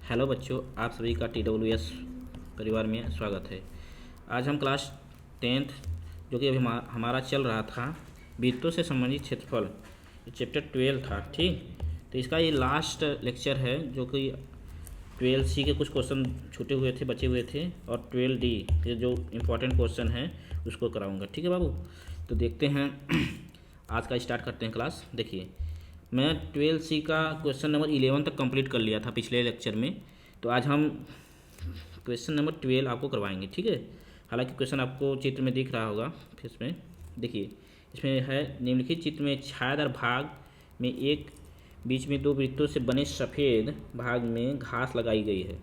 Hello बच्चों, आप सभी का TWS परिवार में स्वागत है। आज हम क्लास 10th जो कि अभी हमारा चल रहा था वृत्तों से संबंधित क्षेत्रफल, चैप्टर 12 था। ठीक, तो इसका ये लास्ट लेक्चर है जो कि 12C के कुछ क्वेश्चन छूटे हुए थे, बचे हुए थे, और 12D के जो इम्पोर्टेंट क्वेश्चन हैं उसको कराऊंगा। ठीक है बाबू, तो देखते हैं आज का स्टार्ट करते हैं क्लास। देखिए, मैं 12C का क्वेश्चन नंबर 11 तक कंप्लीट कर लिया था पिछले लेक्चर में, तो आज हम क्वेश्चन नंबर 12 आपको करवाएंगे। ठीक है, हालांकि क्वेश्चन आपको चित्र में दिख रहा होगा। फिर इसमें देखिए, इसमें है निम्नलिखित चित्र में छायादार भाग में एक बीच में दो वृत्तों से बने सफ़ेद भाग में घास लगाई गई है।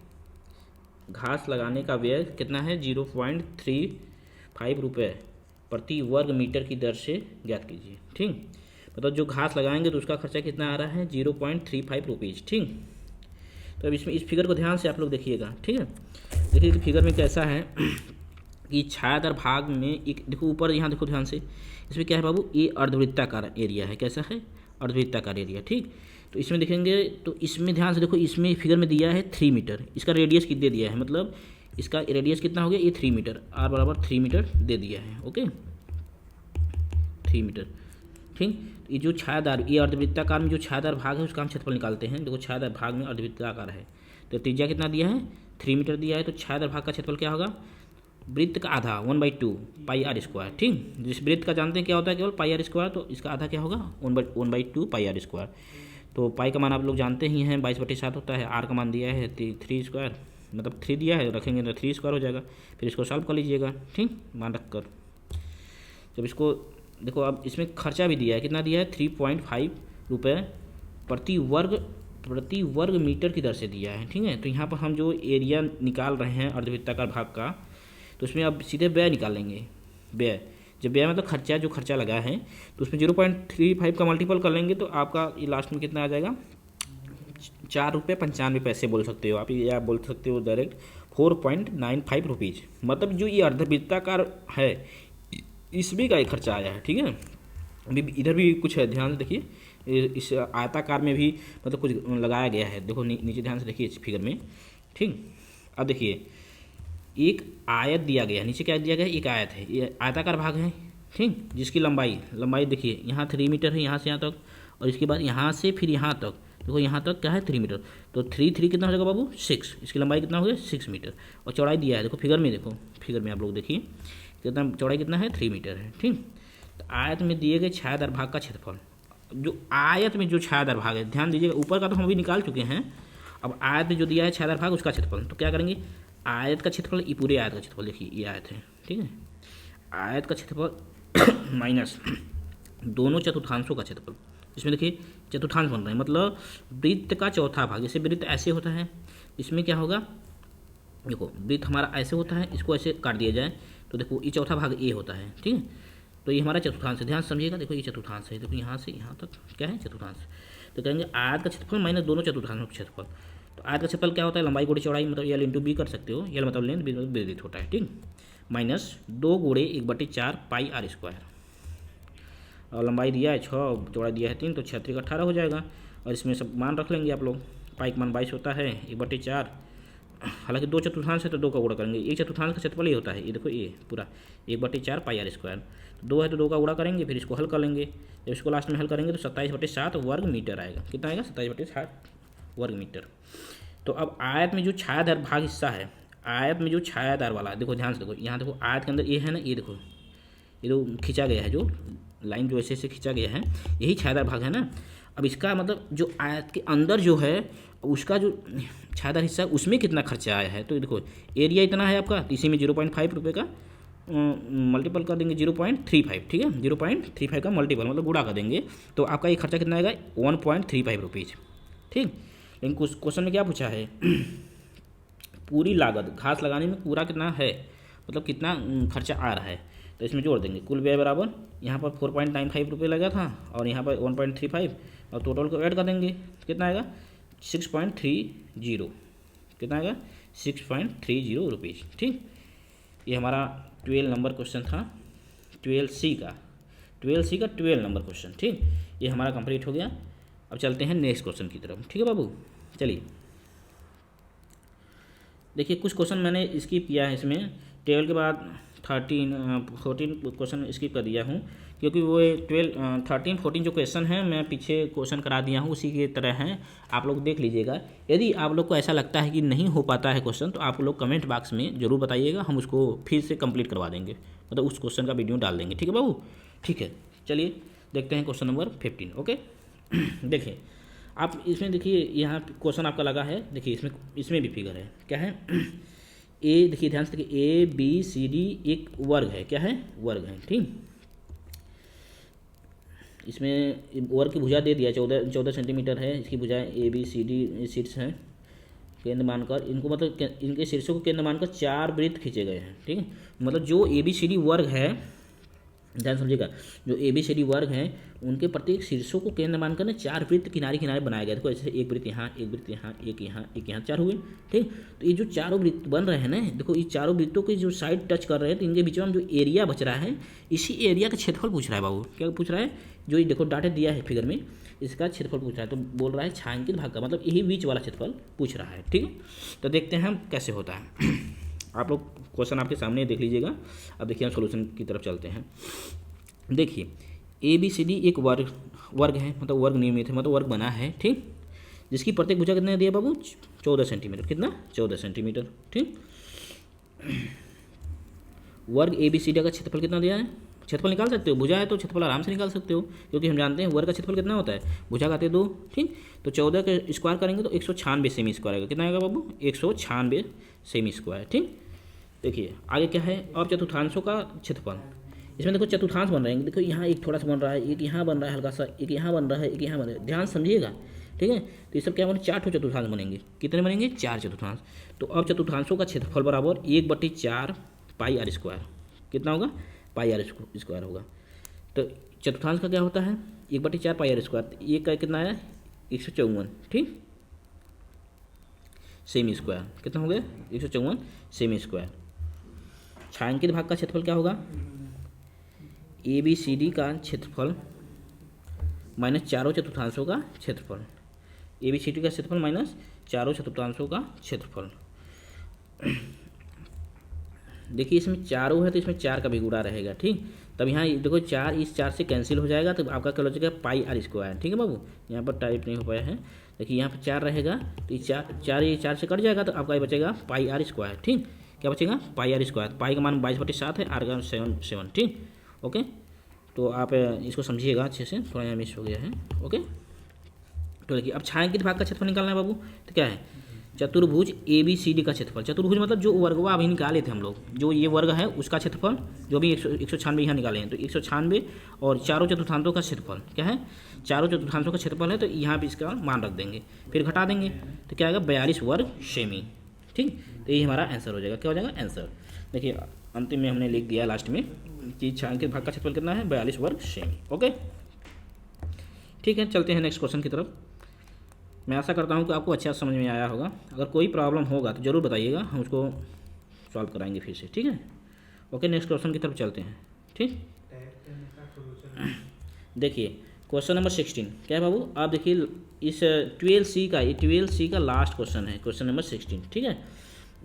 घास लगाने का व्यय कितना है? 0.35 रुपये प्रति वर्ग मीटर की दर से ज्ञात कीजिए। ठीक, मतलब जो घास लगाएंगे तो उसका खर्चा कितना आ रहा है? 0.35 रुपीज़। ठीक, तो अब इसमें इस फिगर को ध्यान से आप लोग देखिएगा। ठीक है, देखिए फिगर में कैसा है कि छायादार भाग में एक, देखो ऊपर यहाँ देखो ध्यान से, इसमें क्या है बाबू? ये अर्धवृत्ताकार एरिया है। कैसा है? अर्धवृत्ताकार एरिया। ठीक, तो इसमें देखेंगे तो इसमें ध्यान से देखो, इसमें फिगर में दिया है 3 मीटर। इसका रेडियस कितने दिया है? मतलब इसका रेडियस कितना हो गया? ये 3 मीटर, आर बराबर 3 मीटर दे दिया है। Okay, 3 meter. ठीक, ये जो छायादार, ये अर्धवृत्ताकार में जो छायादार भाग है उसका हम क्षेत्रफल निकालते हैं। देखो छायादार भाग में अर्धवृत्ताकार है तो त्रिज्या कितना दिया है? 3 मीटर दिया है, तो छायादार भाग का क्षेत्रफल क्या होगा? वृत्त का आधा 1/2 पाई आर स्क्वायर। ठीक, जिस वृत्त का जानते हैं क्या होता है, केवल पाई आर स्क्वायर, तो इसका आधा क्या होगा? 1/2 पाई आर स्क्वायर। तो पाई का मान आप लोग जानते ही हैं 22/7 होता है। आर का मान दिया है 3 स्क्वायर, मतलब 3 दिया है, रखेंगे तो 3 स्क्वायर हो जाएगा। फिर इसको सॉल्व कर लीजिएगा। ठीक, मान रख कर जब इसको देखो, अब इसमें खर्चा भी दिया है। कितना दिया है? 3.5 रुपये प्रति वर्ग मीटर की दर से दिया है। ठीक है, तो यहाँ पर हम जो एरिया निकाल रहे हैं अर्धवृत्ताकार भाग का, तो उसमें अब सीधे व्यय निकालेंगे। व्यय, जब व्यय मतलब खर्चा, जो खर्चा लगा है, तो उसमें 0.35 का मल्टीपल कर लेंगे तो आपका ये लास्ट में कितना आ जाएगा? 4.95 रुपये बोल सकते हो आप, या बोल सकते हो डायरेक्ट 4.95 रुपीज़। मतलब जो ये अर्धवृत्ताकार है इसमें का एक खर्चा आया है। ठीक है, अभी इधर भी कुछ है, ध्यान से देखिए। इस आयताकार में भी मतलब कुछ लगाया गया है। देखो नीचे ध्यान से देखिए इस फिगर में। ठीक, अब देखिए एक आयत दिया गया है। नीचे क्या दिया गया है? एक आयत है, ये आयताकार भाग है। ठीक, जिसकी लंबाई देखिए, यहाँ 3 मीटर है, यहाँ से यहाँ तक, और इसके बाद यहाँ से फिर यहाँ तक। देखो यहाँ तक क्या है? 3 मीटर। तो 3 कितना हो जाएगा बाबू? 6। इसकी लंबाई कितना हो गया? 6 मीटर। और चौड़ाई दिया है, देखो फिगर में, देखो फिगर में आप लोग देखिए कितना चौड़ाई कितना है? 3 मीटर है। ठीक, तो आयत में दिए गए छायादार भाग का क्षेत्रफल, जो आयत में जो छायादार भाग है, ध्यान दीजिएगा, ऊपर का तो हम भी निकाल चुके हैं। अब आयत में जो दिया है छायादार भाग उसका क्षेत्रफल, तो क्या करेंगे? आयत का क्षेत्रफल, ये पूरे आयत का क्षेत्रफल, देखिए ये आयत है। ठीक है, आयत का क्षेत्रफल माइनस दोनों चतुर्थांशों का क्षेत्रफल। इसमें देखिए चतुर्थांश बन रहे हैं, मतलब वृत्त का चौथा भाग। जैसे वृत्त ऐसे होता है, इसमें क्या होगा? देखो वृत्त हमारा ऐसे होता है, इसको ऐसे काट दिया जाए तो देखो ये चौथा भाग ए होता है। ठीक है, तो ये हमारा चतुर्थांश है। ध्यान से समझिएगा, देखो ये चतुर्थांश है। देखो यहाँ से यहाँ तक क्या है? चतुर्थांश। तो कहेंगे आयत का क्षेत्रफल माइनस दोनों चतुर्थांशों का क्षेत्रफल। तो आयत का क्षेत्रफल क्या होता है? लंबाई गुणे चौड़ाई, मतलब एल इंटू बी कर सकते हो। एल मतलब लेंथ, बी मतलब विदित होता है। ठीक, माइनस 2 गुणे 1/4 पाई आर स्क्वायर। और लंबाई दिया है 6, चौड़ाई दिया है 3, तो 6 18 हो जाएगा। और इसमें सब मान रख लेंगे आप लोग। पाई का मान 22 होता है, 1/4। हालांकि 2 चतुर्थांश है तो 2 का गुणा करेंगे। एक चतुर्थांश का क्षेत्रफल ये होता है, ये देखो ये पूरा 1/4 पाई आर स्क्वायर। 2 है तो 2 का गुणा करेंगे, फिर इसको हल कर लेंगे। जब इसको लास्ट में हल करेंगे तो 27/7 वर्ग मीटर आएगा। कितना आएगा? 27/7 वर्ग मीटर। तो अब आयत में जो छायादार भाग हिस्सा है, आयत में जो छायादार वाला, देखो ध्यान से देखो, यहाँ देखो आयत के अंदर ये है ना, ये देखो ये जो खींचा गया है, जो लाइन जो ऐसे खींचा गया है, यही छायादार भाग है ना। अब इसका मतलब जो आयत के अंदर जो है उसका जो छायादार हिस्सा है उसमें कितना खर्चा आया है, तो देखो एरिया इतना है आपका, तो इसी में 0.5 रुपये का मल्टीपल कर देंगे 0.35। ठीक है, 0.35 का मल्टीपल मतलब गुणा कर देंगे, तो आपका ये खर्चा कितना आएगा? 1.35 रुपीज़। ठीक, लेकिन कुछ क्वेश्चन में क्या पूछा है? पूरी लागत घास लगाने में पूरा कितना है, मतलब कितना खर्चा आ रहा है, तो इसमें जोड़ देंगे। कुल व्यय बराबर यहाँ पर 4.95 रुपये लगा था और यहाँ पर 1.35, और टोटल को ऐड कर देंगे, कितना आएगा? 6.30। कितना आएगा? 6.30 रुपीज़। ठीक, ये हमारा 12 नंबर क्वेश्चन था, 12C का 12 नंबर क्वेश्चन। ठीक, ये हमारा कंप्लीट हो गया। अब चलते हैं नेक्स्ट क्वेश्चन की तरफ। ठीक है बाबू, चलिए। देखिए कुछ क्वेश्चन मैंने स्किप किया है इसमें, 12 के बाद 14 क्वेश्चन स्किप कर दिया हूँ, क्योंकि वो 13 14 जो क्वेश्चन हैं मैं पीछे क्वेश्चन करा दिया हूँ, उसी की तरह हैं, आप लोग देख लीजिएगा। यदि आप लोग को ऐसा लगता है कि नहीं हो पाता है क्वेश्चन, तो आप लोग कमेंट बॉक्स में ज़रूर बताइएगा, हम उसको फिर से कंप्लीट करवा देंगे, मतलब उस क्वेश्चन का वीडियो डाल देंगे। ठीक है बाबू, ठीक है। चलिए देखते हैं क्वेश्चन नंबर 15। ओके देखिए आप इसमें देखिए, यहाँ क्वेश्चन आपका लगा है, देखिए इसमें भी फिगर है, क्या है ए, देखिए ध्यान से देखिए, ABCD एक वर्ग है, क्या है, वर्ग है, ठीक। इसमें वर्ग की भुजा दे दिया 14 सेंटीमीटर है, इसकी भुजाएं ABCD शीर्ष हैं, केंद्र मानकर इनको, मतलब इनके शीर्षों को केंद्र मानकर 4 वृत्त खींचे गए हैं, ठीक है। मतलब जो ABCD वर्ग है, ध्यान समझिएगा, जो ABCD वर्ग हैं उनके प्रत्येक शीर्षों को केंद्र मानकर ना 4 वृत्त किनारे किनारे बनाया गया। देखो ऐसे एक वृत्त यहाँ, एक वृत्त यहाँ, एक यहाँ, एक यहाँ, 4 हुए, ठीक। तो ये जो चारों वृत्त बन रहे हैं ना, देखो ये चारों वृत्तों की जो साइड टच कर रहे हैं, तो इनके बीच में जो एरिया बच रहा है, इसी एरिया का क्षेत्रफल पूछ रहा है बाबू। क्या पूछ रहा है, जो ये देखो डाटा दिया है फिगर में, इसका क्षेत्रफल पूछ रहा है। तो बोल रहा है छायांकित भाग का, मतलब यही बीच वाला क्षेत्रफल पूछ रहा है, ठीक है। तो देखते हैं हम कैसे होता है। आप लोग क्वेश्चन आपके सामने देख लीजिएगा। अब देखिए हम सोल्यूशन की तरफ चलते हैं। देखिए ABCD एक वर्ग है, मतलब वर्ग नियमित है, मतलब वर्ग बना है, ठीक, जिसकी प्रत्येक भुजा कितना दिया बाबू, 14 सेंटीमीटर, कितना, 14 सेंटीमीटर, ठीक। वर्ग ABCD का क्षेत्रफल कितना दिया है, क्षेत्रफल निकाल सकते हो, भुजा है तो क्षेत्रफल आराम से निकाल सकते हो, क्योंकि हम जानते हैं वर्ग का क्षेत्रफल कितना होता है, भुजा का आते 2, ठीक। तो 14 का स्क्वायर करेंगे तो 196 सेमी स्क्वायर आएगा, कितना आएगा बाबू, 196 सेमी स्क्वायर, ठीक। देखिए आगे क्या है, अब चतुर्थांशों का क्षेत्रफल, इसमें देखो चतुर्थांश बन रहे हैं, देखो यहाँ एक थोड़ा सा बन रहा है, एक यहाँ बन रहा है हल्का सा, एक यहाँ बन रहा है, एक यहाँ बन रहा है, ध्यान समझिएगा, ठीक है। तो ये सब क्या बने, 4 चतुर्थांश बनेंगे, कितने बनेंगे, 4 चतुर्थांश। तो अब चतुर्थांशों का क्षेत्रफल बराबर 1/4 पाई आर स्क्वायर, कितना होगा, पाई आर स्क्वायर होगा। तो चतुर्थांश का क्या होता है, 1/4 पाई आर स्क्वायर, एक का कितना आया, 154, ठीक, सेमी स्क्वायर, कितना हो गया, 154 सेमी स्क्वायर। छायांकित भाग का क्षेत्रफल क्या होगा, ABCD का क्षेत्रफल माइनस चारों चतुर्थांशों का क्षेत्रफल, ABCD का क्षेत्रफल माइनस चारों चतुर्थांशों का क्षेत्रफल। देखिए इसमें चारों है तो इसमें 4 का भी गुणा रहेगा, ठीक। तब यहाँ देखो 4 इस 4 से कैंसिल हो जाएगा, तो आपका क्या हो जाएगा, पाई आर स्क्वायर, ठीक है बाबू। यहाँ पर टाइप नहीं हो पाया है, देखिए यहाँ पर 4 रहेगा, तो ये 4 से कट जाएगा, तो आपका ये बचेगा पाई आर स्क्वायर, ठीक। क्या बचेगा, पाई आर स्क्वायर, पाई का मान 22/7 है, आर का 7, ठीक। ओके, तो आप इसको समझिएगा अच्छे से, थोड़ा यहाँ मिस हो गया है। ओके, तो देखिए अब छायांकित भाग का क्षेत्रफल निकालना है बाबू, तो क्या है, चतुर्भुज ABCD का क्षेत्रफल, चतुर्भुज मतलब जो वर्गवा अभी निकाले थे हम लोग, जो ये वर्ग है उसका क्षेत्रफल, जो भी 196 यहाँ निकाले हैं, तो 196 और चारों चतुर्थांशों का क्षेत्रफल क्या है, चारों चतुर्थांशों का क्षेत्रफल है, तो यहाँ भी इसका मान रख देंगे, फिर घटा देंगे, तो क्या आएगा, 42 वर्ग सेमी, ठीक। तो ये हमारा आंसर हो जाएगा, क्या हो जाएगा, आंसर। देखिए अंतिम में हमने लिख दिया लास्ट में कि छायांकित भाग का क्षेत्रफल कितना है, 42 वर्ग सेमी। ओके, ठीक है, चलते हैं नेक्स्ट क्वेश्चन की तरफ। मैं आशा करता हूँ कि आपको अच्छा समझ में आया होगा। अगर कोई प्रॉब्लम होगा तो ज़रूर बताइएगा, हम उसको सॉल्व कराएंगे फिर से, ठीक है। ओके, नेक्स्ट क्वेश्चन की तरफ चलते हैं, ठीक। देखिए क्वेश्चन नंबर 16 क्या है बाबू, आप देखिए इस 12C का लास्ट क्वेश्चन है, क्वेश्चन नंबर 16, ठीक है।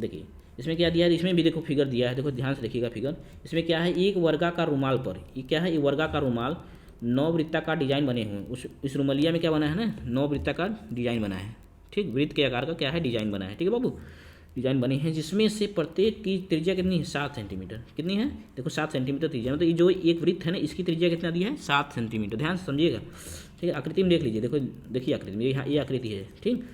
देखिए इसमें क्या दिया है, इसमें भी देखो फिगर दिया है, देखो ध्यान से देखिएगा फिगर। इसमें क्या है, एक वर्गाकार रुमाल पर, ये क्या है, ये वर्गाकार रुमाल 9 वृत्ताकार डिजाइन बने हुए, इस रुमलिया में क्या बना है ना, 9 वृत्ताकार डिजाइन बना है, ठीक, वृत्त के आकार का क्या है, डिजाइन बना है, ठीक है बाबू, डिजाइन बनी है, जिसमें से प्रत्येक की त्रिज्या कितनी है, 7 सेंटीमीटर, कितनी है, देखो 7 सेंटीमीटर त्रिज्या, मतलब ये जो एक वृत्त है ना, इसकी त्रिज्या कितना दी है, 7 सेंटीमीटर, ध्यान से समझिएगा, ठीक है। आकृति में देख लीजिए, देखो देखिए आकृति में, ये आकृति है, ठीक।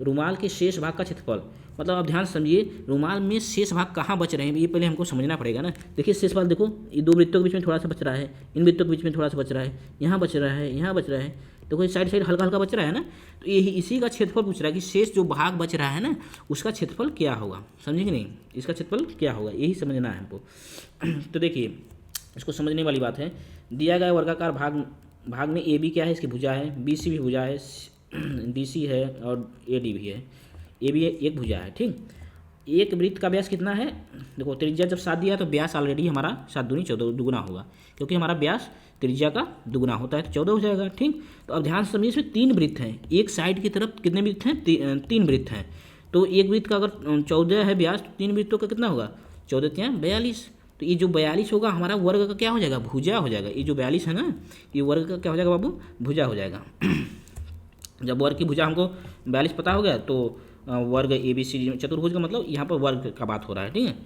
रुमाल के शेष भाग का क्षेत्रफल, मतलब आप ध्यान से समझिए, रुमाल में शेष भाग कहाँ बच रहे हैं, ये पहले हमको समझना पड़ेगा ना। देखिए शेष भाग देखो, ये 2 वृत्तों के बीच में थोड़ा सा बच रहा है, इन वृत्तों के बीच में थोड़ा सा बच रहा है, यहाँ बच रहा है, यहाँ बच रहा है, देखो ये साइड हल्का हल्का बच रहा है ना, तो यही इसी का क्षेत्रफल पूछ रहा है कि शेष जो भाग बच रहा है ना, उसका क्षेत्रफल क्या होगा, समझे कि नहीं, इसका क्षेत्रफल क्या होगा, यही समझना है हमको। तो देखिए इसको समझने वाली बात है, दिया गया वर्गाकार भाग में AB क्या है, इसकी भुजा है, BC भी भुजा है, DC है और AD भी है, AB एक भुजा है, ठीक। एक वृत्त का व्यास कितना है, देखो त्रिज्या जब 7 दिया है तो व्यास ऑलरेडी हमारा 7 दूनी 14 दुगुना होगा, क्योंकि हमारा व्यास त्रिज्या का दुगुना होता है, तो 14 हो जाएगा, ठीक। तो अब ध्यान से समझिए, इसमें 3 वृत्त हैं, एक साइड की तरफ कितने वृत्त हैं, 3 वृत्त हैं, तो एक वृत्त का अगर 14 है व्यास तो 3 वृत्तों का कितना होगा, 14 3 42। तो ये जो 42 होगा हमारा वर्ग का क्या हो जाएगा, भुजा हो जाएगा। ये जो 42 है ना, ये वर्ग का क्या हो जाएगा बाबू, भुजा हो जाएगा। जब वर्ग की भुजा हमको 42 पता हो गया तो वर्ग ABC चतुर्भुज का मतलब यहाँ पर वर्ग का बात हो रहा है, ठीक है।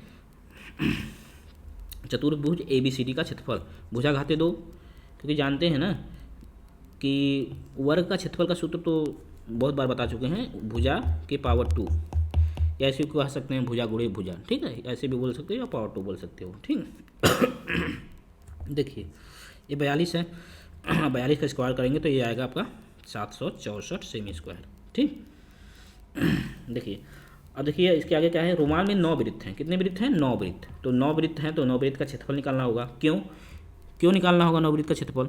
चतुर्भुज ABCD का क्षेत्रफल, भुजा घाते 2, क्योंकि जानते हैं ना कि वर्ग का क्षेत्रफल का सूत्र तो बहुत बार बता चुके हैं, भुजा के पावर 2, ऐसे कह सकते हैं भुजा गुणे भुजा, ठीक है, ऐसे भी बोल सकते हो या पावर 2 बोल सकते हो, ठीक है। देखिए ये 42 है, 42 का स्क्वायर करेंगे तो ये आएगा आपका 764 सेमी स्क्वायर, ठीक। देखिए अब देखिए इसके आगे क्या है, रोमान में 9 वृत्त हैं। कितने वृत्त हैं, 9 वृत्त। तो 9 वृत्त हैं तो 9 वृत्त का क्षेत्रफल निकालना होगा। क्यों निकालना होगा 9 वृत्त का क्षेत्रफल,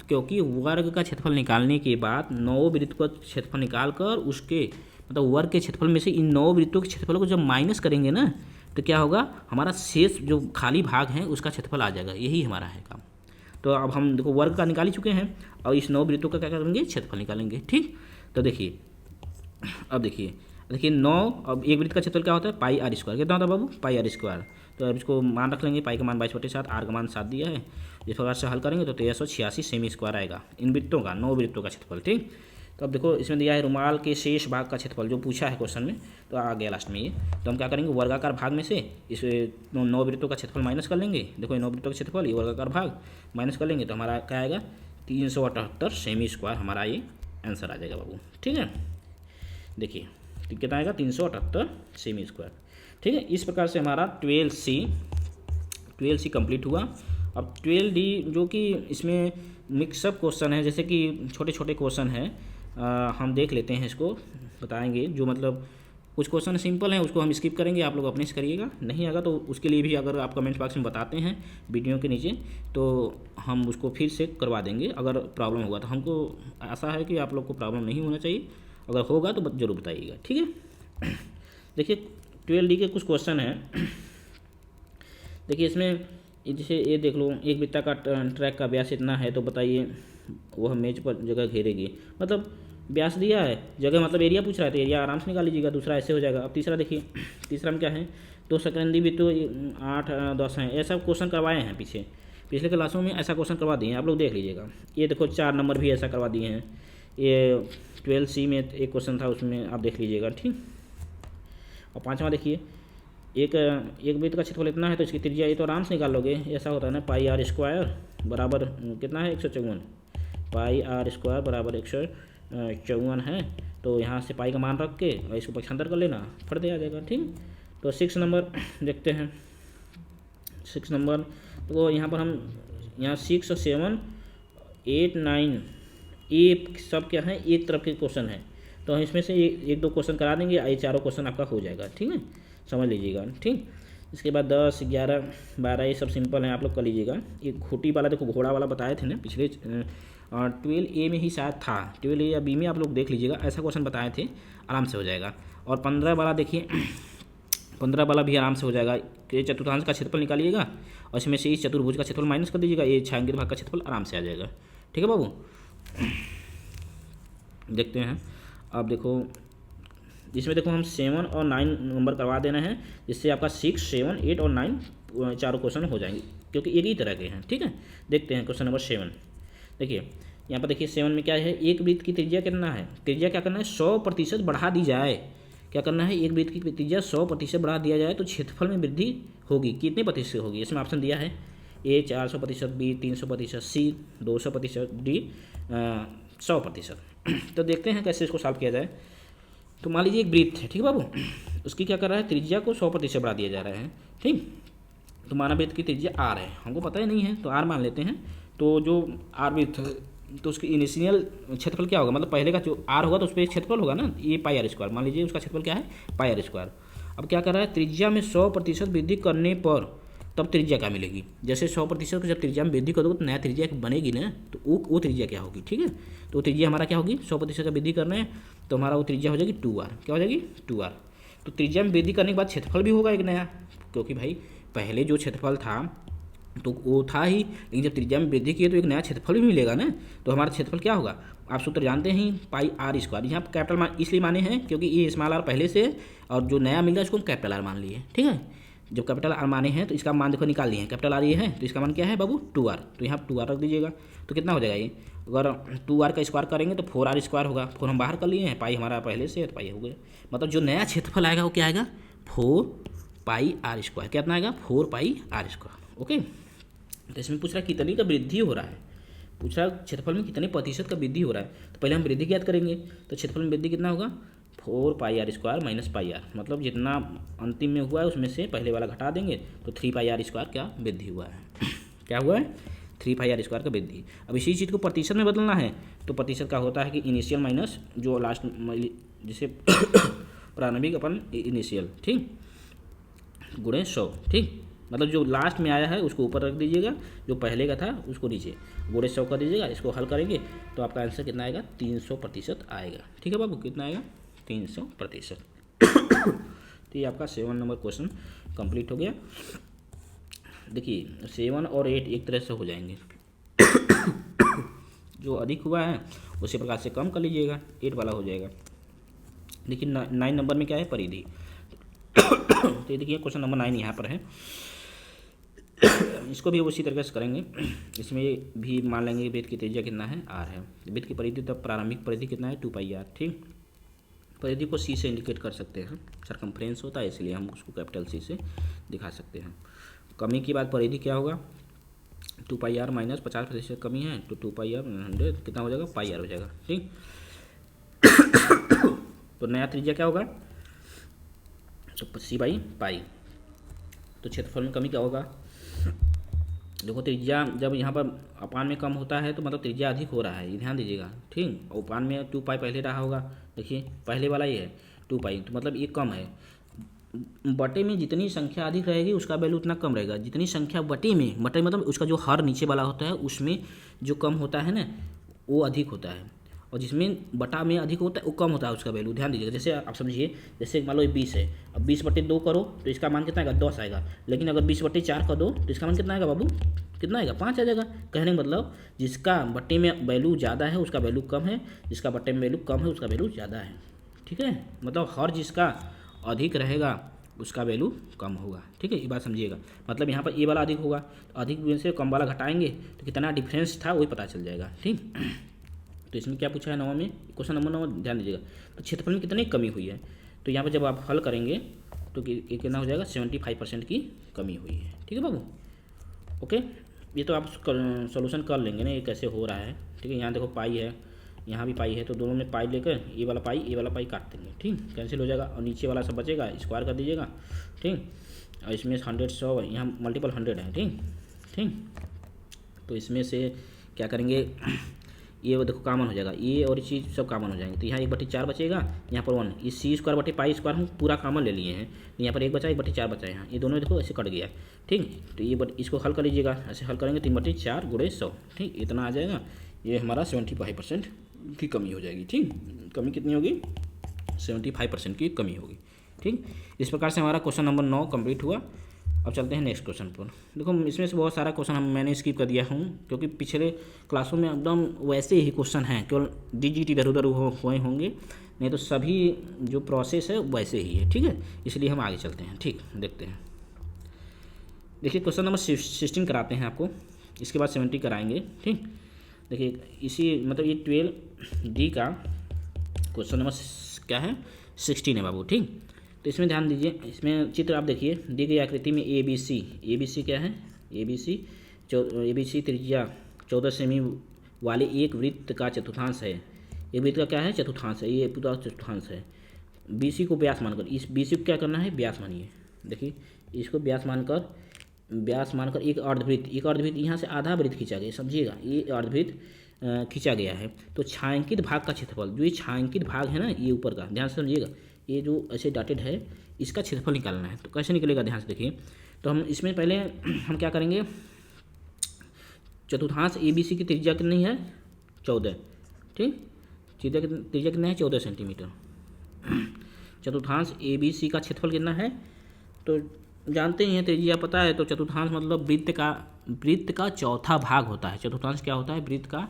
क्योंकि वर्ग का क्षेत्रफल निकालने के बाद 9 वृत्त का क्षेत्रफल निकाल कर उसके मतलब वर्ग के क्षेत्रफल में से इन 9 वृत्तों के क्षेत्रफल को जब माइनस करेंगे ना तो क्या होगा, हमारा शेष जो खाली भाग है उसका क्षेत्रफल आ जाएगा। यही हमारा है काम। तो अब हम देखो वर्ग का निकाल ही चुके हैं और इस 9 वृत्तों का क्या करेंगे, क्षेत्रफल निकालेंगे, ठीक। तो देखिए अब देखिए 9, अब एक वृत्त का क्षेत्रफल क्या होता है, पाई आर स्क्वायर। कितना होता है बाबू, पाई आर स्क्वायर। तो अब इसको मान रख लेंगे, पाई का मान 22/7, आर का मान 7 दिया है। इस प्रकार से हल करेंगे तो 1386 सेमी स्क्वायर आएगा इन वृत्तों का, 9 वृत्तों का क्षेत्रफल, ठीक। तो अब देखो इसमें दिया है रुमाल के शेष भाग का क्षेत्रफल, जो पूछा है क्वेश्चन में, तो आ गया लास्ट में ये। तो हम क्या करेंगे, वर्गाकार भाग में से इस 9 वृत्तों का क्षेत्रफल माइनस कर लेंगे। देखो ये 9 वृत्तों का क्षेत्रफल, ये वर्गाकार भाग माइनस कर लेंगे तो हमारा क्या आएगा, 378 सेमी स्क्वायर हमारा ये आंसर आ जाएगा बाबू, ठीक है। देखिए तो कितना आएगा, 378 सेमी स्क्वायर, ठीक है। इस प्रकार से हमारा 12C कंप्लीट हुआ। अब 12D जो कि इसमें मिक्सअप क्वेश्चन है, जैसे कि छोटे छोटे क्वेश्चन हैं, हम देख लेते हैं, इसको बताएंगे। जो मतलब कुछ क्वेश्चन सिंपल हैं उसको हम स्किप करेंगे, आप लोग अपने से करिएगा। नहीं आएगा तो उसके लिए भी अगर आप कमेंट बॉक्स में बताते हैं वीडियो के नीचे तो हम उसको फिर से करवा देंगे। अगर प्रॉब्लम होगा तो हमको आशा है कि आप लोग को प्रॉब्लम नहीं होना चाहिए, अगर होगा तो जरूर बताइएगा, ठीक है। देखिए 12D के कुछ क्वेश्चन हैं। देखिए इसमें जैसे ये देख लो, एक वृत्ता का ट्रैक का व्यास इतना है तो बताइए वह मेज पर जगह घेरेगी। मतलब व्यास दिया है, जगह मतलब एरिया पूछ रहा है तो एरिया आराम से निकाल लीजिएगा, दूसरा ऐसे हो जाएगा। अब तीसरा देखिए, तीसरा में क्या है, 2 सेकेंडी भी तो 8 10 हैं, ऐसा क्वेश्चन करवाए हैं पिछले क्लासों में, ऐसा क्वेश्चन करवा दिए हैं, आप लोग देख लीजिएगा। ये देखो 4 नंबर भी ऐसा करवा दिए हैं। ये 12C में एक क्वेश्चन था, उसमें आप देख लीजिएगा, ठीक। और 5वां देखिए, एक वृत्त का क्षेत्रफल इतना है तो इसकी त्रिज्या, ये तो आराम से निकाल लोगे। ऐसा होता है ना, पाई आर स्क्वायर बराबर कितना है, 154, पाई आर स्क्वायर बराबर 154 है। तो यहाँ से पाई का मान रख के और इसको पक्षांतर कर लेना, फट दे आ जाएगा, ठीक। तो 6 नंबर देखते हैं। 6 नंबर तो यहाँ पर हम यहाँ 6 और 7 8 9 ये सब क्या है, एक तरफ के क्वेश्चन है, तो हम इसमें से एक दो क्वेश्चन करा देंगे, ये चारों क्वेश्चन आपका हो जाएगा, ठीक है, समझ लीजिएगा, ठीक। इसके बाद 10 11 12 ये सब सिंपल हैं, आप लोग कर लीजिएगा। ये घोटी वाला देखो, घोड़ा वाला बताए थे ना पिछले 12A में ही शायद था, 12A या B में, आप लोग देख लीजिएगा, ऐसा क्वेश्चन बताए थे, आराम से हो जाएगा। और 15 वाला देखिए, 15 वाला भी आराम से हो जाएगा। ये चतुर्थांश का क्षेत्रफल निकालिएगा और इसमें से इस चतुर्भुज का क्षेत्रफल माइनस कर दीजिएगा, ये छायांकित भाग का क्षेत्रफल आराम से आ जाएगा, ठीक है बाबू। देखते हैं अब देखो, इसमें देखो हम 7 और 9 नंबर करवा देना है, जिससे आपका 6 7 8 और 9 चारों क्वेश्चन हो जाएंगे, क्योंकि एक ही तरह के हैं, ठीक है। देखते हैं क्वेश्चन नंबर 7। देखिए यहाँ पर देखिए 7 में क्या है, एक वृत्त की त्रिज्या कितना है, त्रिज्या क्या करना है, 100% बढ़ा दी जाए। क्या करना है, एक वृत्त की त्रिज्या 100% बढ़ा दिया जाए तो क्षेत्रफल में वृद्धि होगी, कितने प्रतिशत होगी। इसमें ऑप्शन दिया है, A 400%, B 300%, C 200%, D 100%। तो देखते हैं कैसे इसको सॉल्व किया जाए। तो मान लीजिए एक वृत्त है, ठीक है बाबू, उसकी क्या कर रहा है, त्रिज्या को 100% बढ़ा दिया जा रहा है, ठीक। तो माना वृत्त की त्रिज्या R है, हमको पता ही नहीं है तो R मान लेते हैं। तो जो R वृत्त है तो उसकी इनिशियल क्षेत्रफल क्या होगा, मतलब पहले का जो R होगा तो उस पर क्षेत्रफल होगा ना, ये पाई आर स्क्वायर, मान लीजिए उसका क्षेत्रफल क्या है, पाई आर स्क्वायर। अब क्या कर रहा है, त्रिज्या में 100% वृद्धि करने पर तब त्रिज्या क्या मिलेगी। जैसे 100% को जब त्रिज्या में वृद्धि करोगे तो नया त्रिज्या बनेगी ना, तो वो त्रिज्या क्या होगी, ठीक है। तो त्रिज्या हमारा क्या होगी, 100% का वृद्धि करना है तो हमारा वो त्रिज्या हो जाएगी 2R। क्या हो जाएगी, 2R। तो त्रिज्या में वृद्धि करने के बाद क्षेत्रफल भी होगा एक नया, क्योंकि भाई पहले जो क्षेत्रफल था तो वो था ही, लेकिन जब त्रिज्या में वृद्धि की है तो एक नया क्षेत्रफल भी मिलेगा ना। तो हमारा क्षेत्रफल क्या होगा, आप सूत्र जानते हैं पाई आर स्क्वायर। यहाँ पर कैपिटल मान इसलिए माने हैं क्योंकि ये स्मॉल आर पहले से है और जो नया मिल रहा है उसको हम कैपिटल आर मान लिए, ठीक है। जब कैपिटल आर माने हैं तो इसका मान देखो निकाल लिए हैं, कैपिटल आर ये है तो इसका मान क्या है बाबू 2r, तो यहाँ 2r रख दीजिएगा। तो कितना हो जाएगा ये, अगर 2r का स्क्वायर करेंगे तो 4r स्क्वायर होगा, 4 हम बाहर कर लिए हैं, पाई हमारा पहले से है तो पाई हो गया। मतलब जो नया क्षेत्रफल आएगा वो क्या आएगा 4 पाई आर स्क्वायर, कितना आएगा 4 पाई आर स्क्वायर। ओके, तो इसमें पूछ रहा है कितनी का वृद्धि हो रहा है, पूछ रहा है क्षेत्रफल में कितने प्रतिशत का वृद्धि हो रहा है। तो पहले हम वृद्धि ज्ञात करेंगे, तो क्षेत्रफल में वृद्धि कितना होगा 4 pi r square minus pi r, मतलब जितना अंतिम में हुआ है उसमें से पहले वाला घटा देंगे तो 3 पाई आर स्क्वायर क्या वृद्धि हुआ है क्या हुआ है 3 पाई आर स्क्वायर का वृद्धि। अब इसी चीज़ को प्रतिशत में बदलना है तो प्रतिशत का होता है कि इनिशियल माइनस जो लास्ट जिसे प्रारंभिक अपन इनिशियल, ठीक, गुणे 100, ठीक, मतलब जो लास्ट में आया है उसको ऊपर रख दीजिएगा, जो पहले का था उसको नीचे, गुणे 100 कर दीजिएगा। इसको हल करेंगे तो आपका आंसर कितना आएगा 300% आएगा, ठीक है बाबू, कितना आएगा 300%। तो ये आपका 7 नंबर क्वेश्चन कंप्लीट हो गया। देखिए 7 और 8 एक तरह से हो जाएंगे जो अधिक हुआ है उसी प्रकार से कम कर लीजिएगा, 8 वाला हो जाएगा। देखिए 9 नंबर में क्या है परिधि तो ये देखिए क्वेश्चन नंबर 9 यहाँ पर है, इसको भी उसी तरीके से करेंगे। इसमें भी मान लेंगे वृत्त की त्रिज्या कितना है r है, वृत्त की परिधि तब प्रारंभिक परिधि कितना है 2 पाई r, ठीक। परिधि को c से इंडिकेट कर सकते हैं, सरकमफ्रेंस होता है इसलिए हम उसको कैपिटल C से दिखा सकते हैं। कमी की बात परिधि क्या होगा 2 पाई r माइनस 50% कमी है तो 2 पाई r 100 कितना हो जाएगा पाई r हो जाएगा, ठीक। तो नया त्रिज्या क्या होगा तो c बाई पाई। तो क्षेत्रफल में कमी क्या होगा, देखो त्रिज्या जब यहाँ पर अपान में कम होता है तो मतलब त्रिज्या अधिक हो रहा है, ये ध्यान दीजिएगा, ठीक। और अपान में 2 पाई पहले रहा होगा, देखिए पहले वाला ये है 2 पाई, तो मतलब ये कम है। बटे में जितनी संख्या अधिक रहेगी उसका वैल्यू उतना कम रहेगा, जितनी संख्या बटे में, बटे मतलब उसका जो हर नीचे वाला होता है उसमें जो कम होता है ना वो अधिक होता है, और जिसमें बटा में अधिक होता है वो कम होता है उसका वैल्यू, ध्यान दीजिएगा। जैसे आप समझिए, जैसे मान लो ये 20 है, अब 20/2 करो तो इसका मान कितना आएगा 10 आएगा, लेकिन अगर 20/4 कर दो तो इसका मान कितना आएगा बाबू, कितना आएगा 5 आ जाएगा। कहने का मतलब जिसका बट्टे में वैल्यू ज़्यादा है उसका वैल्यू कम है, जिसका बट्टे में वैल्यू कम है उसका वैल्यू ज़्यादा है, ठीक है। मतलब हर जिसका अधिक रहेगा उसका वैल्यू कम होगा, ठीक है, ये बात समझिएगा। मतलब यहाँ पर ये वाला अधिक होगा तो अधिक में से कम वाला घटाएंगे तो कितना डिफरेंस था वही पता चल जाएगा, ठीक। तो इसमें क्या पूछा है 9 में, क्वेश्चन नंबर 9 ध्यान दीजिएगा। तो क्षेत्रफल में कितनी कमी हुई है, तो यहाँ पर जब आप हल करेंगे तो कितना हो जाएगा 75% की कमी हुई है, ठीक है बाबू। ओके, ये तो आप सॉल्यूशन कर लेंगे ना ये कैसे हो रहा है, ठीक है। यहाँ देखो पाई है, यहाँ भी पाई है, तो दोनों में पाई लेकर ये वाला पाई काट देंगे, ठीक, कैंसिल हो जाएगा और नीचे वाला सब बचेगा, स्क्वायर कर दीजिएगा, ठीक। और इसमें 100 100 यहाँ मल्टीपल 100 है, ठीक ठीक। तो इसमें से क्या करेंगे, ये देखो कॉमन हो जाएगा, ये और चीज़ सब कॉमन हो जाएंगे, तो यहाँ 1/4 बचेगा, यहाँ पर 1, इस c² हम पूरा कॉमन ले लिए हैं, तो यहाँ पर 1 बचा 1/4 बचा है, यहाँ ये दोनों देखो ऐसे कट गया, ठीक। तो ये इसको हल कर लीजिएगा, ऐसे हल करेंगे 3/4 गुणे 100, ठीक, इतना आ जाएगा। ये हमारा 75% की कमी हो जाएगी, ठीक। कमी कितनी होगी 75% की कमी होगी, ठीक। इस प्रकार से हमारा क्वेश्चन नंबर 9 कंप्लीट हुआ। अब चलते हैं नेक्स्ट क्वेश्चन पर। देखो इसमें से बहुत सारा क्वेश्चन मैंने स्किप कर दिया हूँ क्योंकि पिछले क्लासों में एकदम वैसे ही क्वेश्चन हैं, केवल डिजिट इधर उधर हुए होंगे, नहीं तो सभी जो प्रोसेस है वैसे ही है, ठीक है। इसलिए हम आगे चलते हैं, ठीक, देखते हैं। देखिए क्वेश्चन नंबर 16 कराते हैं आपको, इसके बाद 70 कराएंगे, ठीक। देखिए इसी मतलब ये 12D का क्वेश्चन नंबर क्या है 16 है बाबू, ठीक। तो इसमें ध्यान दीजिए, इसमें चित्र आप देखिए, दी गई आकृति में ABC क्या है ABC त्रिज्या 14 सेमी वाले एक वृत्त का चतुर्थांश है, एक वृत्त का क्या है चतुर्थांश है, ये पूरा चतुर्थांश है। BC को व्यास मानकर, इस BC को क्या करना है व्यास मानिए, देखिए इसको व्यास मानकर एक अर्धवृत्त यहाँ से आधा वृत्त खींचा गया, समझिएगा ये अर्धवृत्त खींचा गया है। तो छायांकित भाग का क्षेत्रफल, जो ये छायांकित भाग है ना ये ऊपर का, ध्यान से समझिएगा, ये जो ऐसे डॉटेड है इसका क्षेत्रफल निकालना है। तो कैसे निकलेगा ध्यान से देखिए। तो हम इसमें पहले हम क्या करेंगे, चतुर्थांश ABC की त्रिज्या कितनी है 14, ठीक, त्रिज्या कितना है 14 सेंटीमीटर। चतुर्थांश ABC का क्षेत्रफल कितना है तो जानते ही हैं, त्रिज्या पता है, तो चतुर्थांश मतलब वृत्त का वृत्त का चौथा भाग होता है। चतुर्थांश क्या होता है? वृत्त का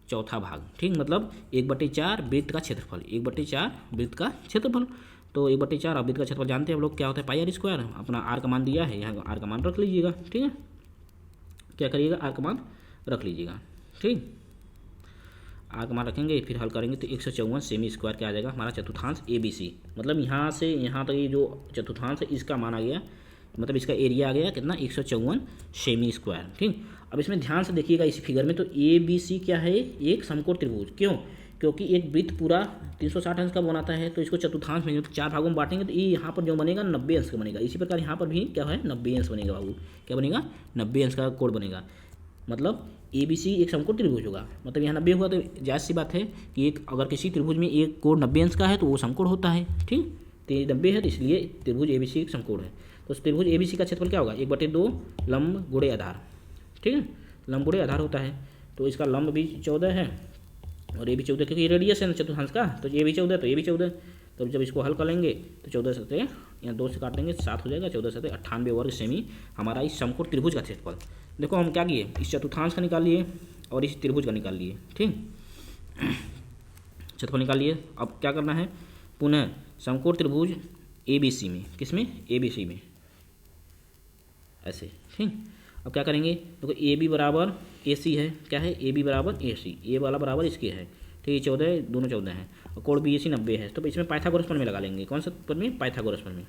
चौथा भाग, ठीक। मतलब 1/4 वृत्त का क्षेत्रफल, 1/4 वृत्त का क्षेत्रफल। तो 1/4 वृत्त का क्षेत्रफल जानते हैं हम लोग क्या होता है? पाई आर स्क्वायर। अपना आर का मान दिया है, यहाँ आर का मान रख लीजिएगा, ठीक है। क्या करिएगा? आर का मान रख लीजिएगा, ठीक। आर का मान रखेंगे, फिर हल करेंगे तो 154 सेमी स्क्वायर क्या आ जाएगा? हमारा चतुर्थांश ABC। मतलब यहाँ से यहाँ तक ये जो चतुर्थांश है इसका मान आ गया, मतलब इसका एरिया आ गया कितना? 154 सेमी स्क्वायर, ठीक। अब इसमें ध्यान से देखिएगा इस फिगर में, तो ABC क्या है? एक समकोण त्रिभुज। क्यों? क्योंकि एक वृत्त पूरा 360 अंश का बनाता है, तो इसको चतुर्थांश में 4 भागों में बांटेंगे तो ये यहाँ पर जो बनेगा 90 अंश का बनेगा। इसी प्रकार यहाँ पर भी क्या है? 90 अंश बनेगा बाबू। क्या बनेगा? 90 अंश का कोण बनेगा। मतलब ABC एक समकोण त्रिभुज होगा। मतलब यहाँ 90 हुआ तो जायज़ सी बात है कि एक अगर किसी त्रिभुज में एक कोण 90 अंश का है तो वो समकोण होता है, ठीक। तो ये 90 है तो इसलिए त्रिभुज ABC एक समकोण है। तो त्रिभुज ABC का क्षेत्रफल क्या होगा? 1/2 लंब गुणे आधार, ठीक है। लंब गुणे आधार होता है, तो इसका लंब भी 14 है और ये भी 14, क्योंकि रेडियस है ना चतुर्थांश का, तो ये भी 14 तो ये भी 14। तो जब इसको हल कर लेंगे तो 14 से यहाँ 2 से काट देंगे 7 हो जाएगा, 14 से 98 वर्ग सेमी हमारा इस समकोण त्रिभुज का क्षेत्रफल। देखो हम क्या किए? इस चतुर्थांश का निकाल लिए और इस त्रिभुज का निकाल लिए, ठीक। क्षेत्रफल निकाल लिए। अब क्या करना है? पुनः समकोण त्रिभुज ABC में, किस में? ABC में, ऐसे, ठीक। अब क्या करेंगे? देखो AB बराबर AC है, क्या है? AB बराबर AC, ए वाला बराबर इसके है, ठीक है। 14 दोनों 14 हैं और कोण BAC 90 है, तो इसमें पाइथागोरस प्रमेय लगा लेंगे। कौन सा प्रमेय? पाइथागोरस प्रमेय।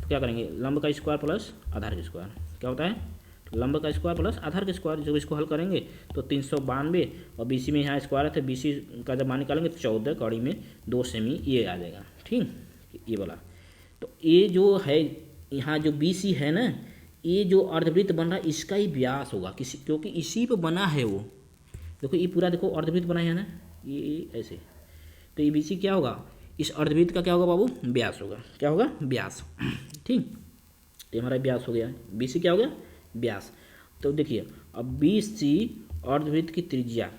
तो क्या करेंगे? लंब का स्क्वायर प्लस आधार का स्क्वायर क्या होता है? लंब का स्क्वायर प्लस आधार का स्क्वायर। जब इसको हल करेंगे तो 392 और BC में यहाँ स्क्वायर है तो BC का जब मान निकालेंगे तो 14 कड़ी में 2 सेमी ये आ जाएगा, ठीक, ये वाला। तो ये जो है यहाँ जो BC है ना, ये जो अर्धवृत्त बन रहा है इसका ही व्यास होगा, किसी, क्योंकि इसी पे बना है वो। देखो ये पूरा देखो अर्धवृत्त बना है ना, ये ऐसे। तो ये BC क्या होगा? इस अर्धवृत्त का क्या होगा बाबू? व्यास होगा। क्या होगा? व्यास, ठीक। तो हमारा व्यास हो गया। BC क्या हो गया? व्यास। तो देखिए अब BC अर्धवृत्त की त्रिज्या,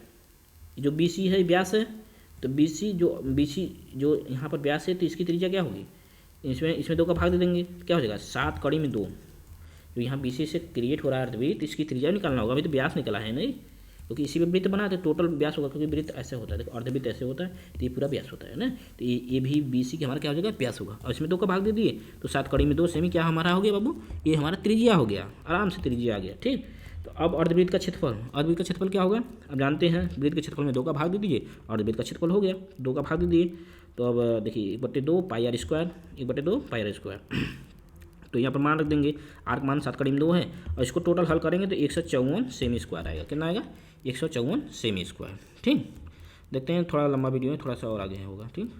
जो BC है व्यास है, तो BC जो यहाँ पर व्यास है तो इसकी त्रिज्या क्या होगी? इसमें 2 का भाग दे देंगे, क्या हो जाएगा? 7 कड़ी में 2। जो यहाँ BC से क्रिएट हो रहा है अर्धवृत्त, इसकी त्रिज्या निकालना होगा। अभी तो व्यास निकला है नहीं, क्योंकि इसी पे वृत्त बना तो टोटल व्यास होगा, क्योंकि वृत्त ऐसे होता है, देखो अर्धवृत्त ऐसे होता है तो ये पूरा व्यास होता है ना। तो ये भी BC के हमारा क्या हो जाएगा? व्यास होगा। और इसमें 2 का भाग दे दिए तो 7 कड़ी में 2 सेमी क्या हमारा हो गया बाबू? ये हमारा त्रिज्या हो गया, आराम से त्रिज्या आ गया, ठीक। तो अब अर्धवृत्त का क्षेत्रफल, अर्धवृत्त का क्षेत्रफल क्या होगा? अब जानते हैं वृत्त के क्षेत्रफल में 2 का भाग दे दीजिए, अर्धवृत्त का क्षेत्रफल हो गया, 2 का भाग दे दिए। तो अब देखिए 1/2 pi r square, 1/2 pi r square. तो यहाँ पर मान रख देंगे, आर का मान 7 कड़ी में 2 है और इसको टोटल हल करेंगे तो 154 सेमी स्क्वायर आएगा। कितना आएगा? 154 सेमी स्क्वायर, ठीक। देखते हैं, थोड़ा लंबा वीडियो है, थोड़ा सा और आगे होगा, ठीक।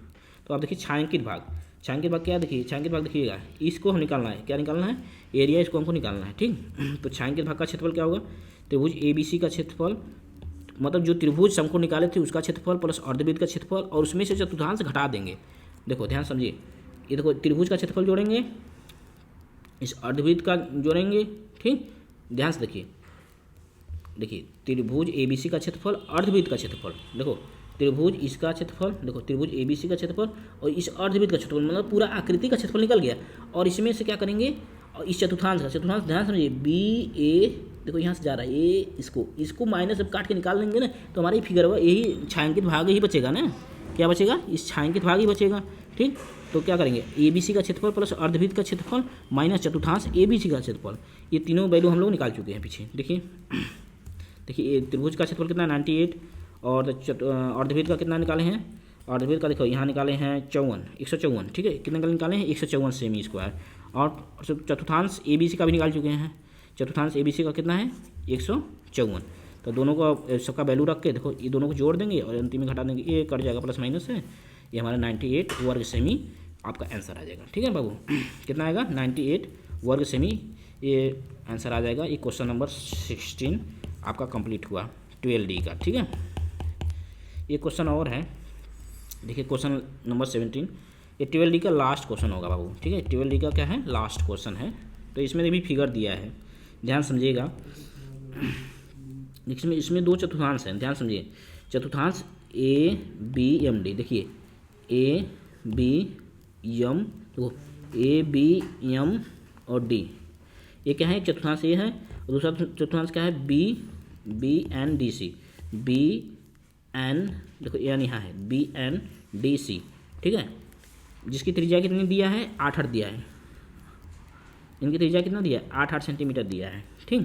तो आप देखिए छायांकित भाग, छायांकित भाग क्या? देखिए छायांकित भाग देखिएगा, इसको हम निकालना है, क्या निकालना है? एरिया, इसको हमको निकालना है, ठीक। तो छायांकित भाग का क्षेत्रफल क्या होगा? त्रिभुज ABC का क्षेत्रफल, मतलब जो त्रिभुज समकोण निकाले थे उसका क्षेत्रफल प्लस अर्धवृत्त का क्षेत्रफल, और उसमें से चतुर्थांश घटा देंगे। देखो ध्यान समझिए, ये देखो त्रिभुज का क्षेत्रफल जोड़ेंगे, इस अर्धवृत्त का जोड़ेंगे, ठीक। ध्यान से देखिए त्रिभुज ABC का क्षेत्रफल, अर्धवृत्त का क्षेत्रफल, देखो त्रिभुज इसका क्षेत्रफल, देखो त्रिभुज ABC का क्षेत्रफल और इस अर्धवृत्त का क्षेत्रफल, मतलब पूरा आकृति का क्षेत्रफल निकल गया। और इसमें से क्या करेंगे? और इस चतुर्थांश ध्यान समझिए, BA देखो यहाँ से जा रहा है, ये इसको माइनस जब काट के निकाल देंगे ना तो हमारी फिगर हुआ, यही छायांकित भाग ही बचेगा ना। क्या बचेगा? इस छायांकित भाग ही बचेगा, ठीक। तो क्या करेंगे? ABC का क्षेत्रफल प्लस अर्धवृत्त का क्षेत्रफल माइनस चतुर्थांश ABC का क्षेत्रफल, ये तीनों वैल्यू हम लोग निकाल चुके हैं पीछे। देखिए त्रिभुज का क्षेत्रफल कितना? 98 और अर्धवृत्त का कितना निकाले हैं? अर्धवृत्त का देखो यहाँ निकाले हैं 154, ठीक है। कितने निकाले हैं? 154 सेमी स्क्वायर। और चतुर्थांश ABC का भी निकाल चुके हैं। चतुर्थांश ABC का कितना है? 154। तो दोनों का सबका वैल्यू रख के देखो, ये दोनों को जोड़ देंगे और अंतिम में घटा देंगे, ये कट जाएगा, प्लस माइनस है, ये हमारा 98 वर्ग सेमी आपका आंसर आ जाएगा, ठीक है बाबू। कितना आएगा? 98 वर्ग सेमी, ये आंसर आ जाएगा। ये क्वेश्चन नंबर 16 आपका कंप्लीट हुआ 12D का, ठीक है। ये क्वेश्चन और है, देखिए क्वेश्चन नंबर 17, ये 12D का लास्ट क्वेश्चन होगा बाबू, ठीक है। 12D का क्या है? लास्ट क्वेश्चन है। तो इसमें भी फिगर दिया है, ध्यान समझिएगा। इसमें 2 चतुर्थांश हैं, ध्यान समझिए। चतुर्थांश ABMD, देखिए ABM, तो ABM और D, ये क्या है? चतुर्थांश ये है और दूसरा चतुर्थांश क्या है, BNDC, BN, देखो एन यहाँ है, BNDC, ठीक है, जिसकी त्रिज्या कितनी दिया है, 8 दिया है, इनकी त्रिज्या कितना दिया है, 8 सेंटीमीटर दिया है, ठीक।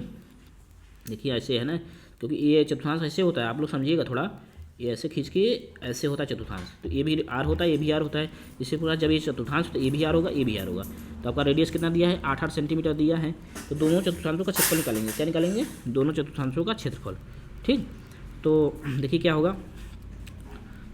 देखिए ऐसे है ना, क्योंकि ये चतुर्थांश ऐसे होता है, आप लोग समझिएगा थोड़ा, ये ऐसे खींच के ऐसे होता है चतुर्थांश, तो ये भी आर होता है, ये भी आर होता है, इससे पूरा जब ये चतुर्थांश तो ये भी आर होगा, ये भी आर होगा, तो आपका रेडियस कितना दिया है, 8 सेंटीमीटर दिया है। तो दोनों चतुर्थांशों का क्षेत्रफल निकालेंगे, क्या निकालेंगे, दोनों चतुर्थांशों का क्षेत्रफल, ठीक। तो देखिए क्या होगा,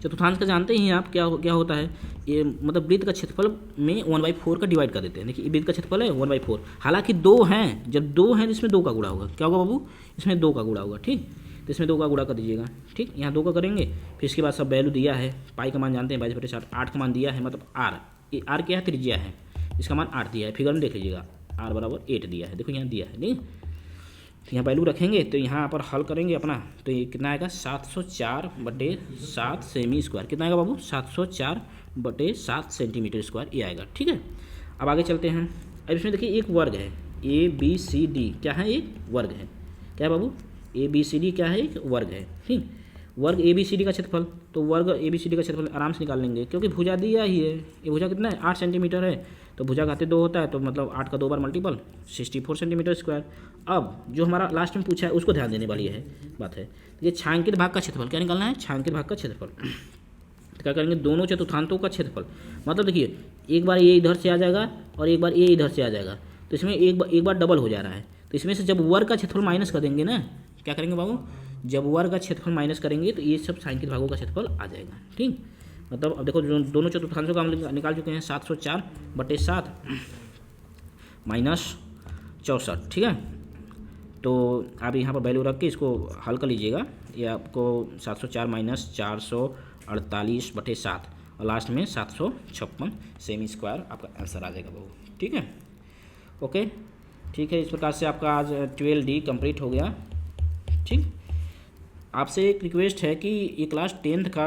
चतुर्थांश का जानते ही हैं आप, क्या होता है, ये मतलब वृत्त का क्षेत्रफल में 1/4 का डिवाइड कर देते हैं। देखिए वृत्त का क्षेत्रफल है 1/4, हालांकि 2 हैं, जब 2 हैं तो इसमें 2 का गुणा होगा, क्या होगा बाबू, इसमें 2 का गुणा होगा, ठीक। तो इसमें 2 का गुणा कर दीजिएगा, ठीक, यहाँ 2 का करेंगे, फिर इसके बाद सब वैल्यू दिया है, पाई का मान जानते हैं 22/4, 8 का मान दिया है, मतलब आर, ये आर क्या है, त्रिज्या है, इसका मान 8 दिया है, फिगर में देख लीजिएगा, आर बराबर 8 दिया है, देखो यहाँ दिया है, नहीं, तो यहाँ वैल्यू रखेंगे, तो यहाँ पर हल करेंगे अपना, तो ये कितना आएगा, 704/7 सेमी स्क्वायर, कितना आएगा बाबू, 704/7 सेंटीमीटर स्क्वायर, ये आएगा, ठीक है। अब आगे चलते हैं, अब इसमें देखिए एक वर्ग है, ABCD, क्या है, एक वर्ग है, क्या है बाबू, ABCD क्या है, एक वर्ग है, ठीक। वर्ग ABCD का क्षेत्रफल, तो वर्ग ABCD का क्षेत्रफल आराम से निकाल लेंगे, क्योंकि भुजा दिया ही है, ये भुजा कितना है, 8 सेंटीमीटर है, तो भुजा घाते 2 होता है, तो मतलब 8 का 2 बार मल्टीपल, 64 सेंटीमीटर स्क्वायर। अब जो हमारा लास्ट में पूछा है उसको ध्यान देने वाली है बात है, तो ये छायांकित भाग का क्षेत्रफल, क्या निकालना है, छायांकित भाग का क्षेत्रफल, तो क्या करेंगे, दोनों चतुर्थांशों का क्षेत्रफल, मतलब देखिए एक बार ये इधर से आ जाएगा और एक बार ये इधर से आ जाएगा, तो इसमें एक बार डबल हो जा रहा है, तो इसमें से जब वर्ग का क्षेत्रफल माइनस कर देंगे ना, क्या करेंगे बाबू, जब वर्ग का क्षेत्रफल माइनस करेंगे तो ये सब छायांकित भागों का क्षेत्रफल आ जाएगा, ठीक। मतलब अब देखो दोनों चतुर्थांशों का हम निकाल चुके हैं, 704/7 -64, ठीक है। तो आप यहाँ पर वैल्यू रख के इसको हल कर लीजिएगा, ये आपको 704 - 448/7 और लास्ट में 756 सेमी स्क्वायर आपका आंसर आ जाएगा बाबू, ठीक है, ओके, ठीक है। इस प्रकार से आपका आज 12D कंप्लीट हो गया, ठीक। आपसे एक रिक्वेस्ट है कि ये क्लास 10th का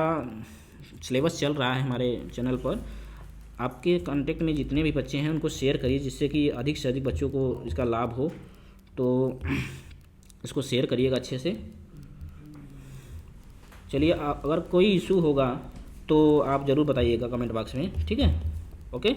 सिलेबस चल रहा है हमारे चैनल पर, आपके कांटेक्ट में जितने भी बच्चे हैं उनको शेयर करिए, जिससे कि अधिक से अधिक बच्चों को इसका लाभ हो, तो इसको शेयर करिएगा अच्छे से। चलिए, अगर कोई इशू होगा तो आप ज़रूर बताइएगा कमेंट बॉक्स में, ठीक है, ओके।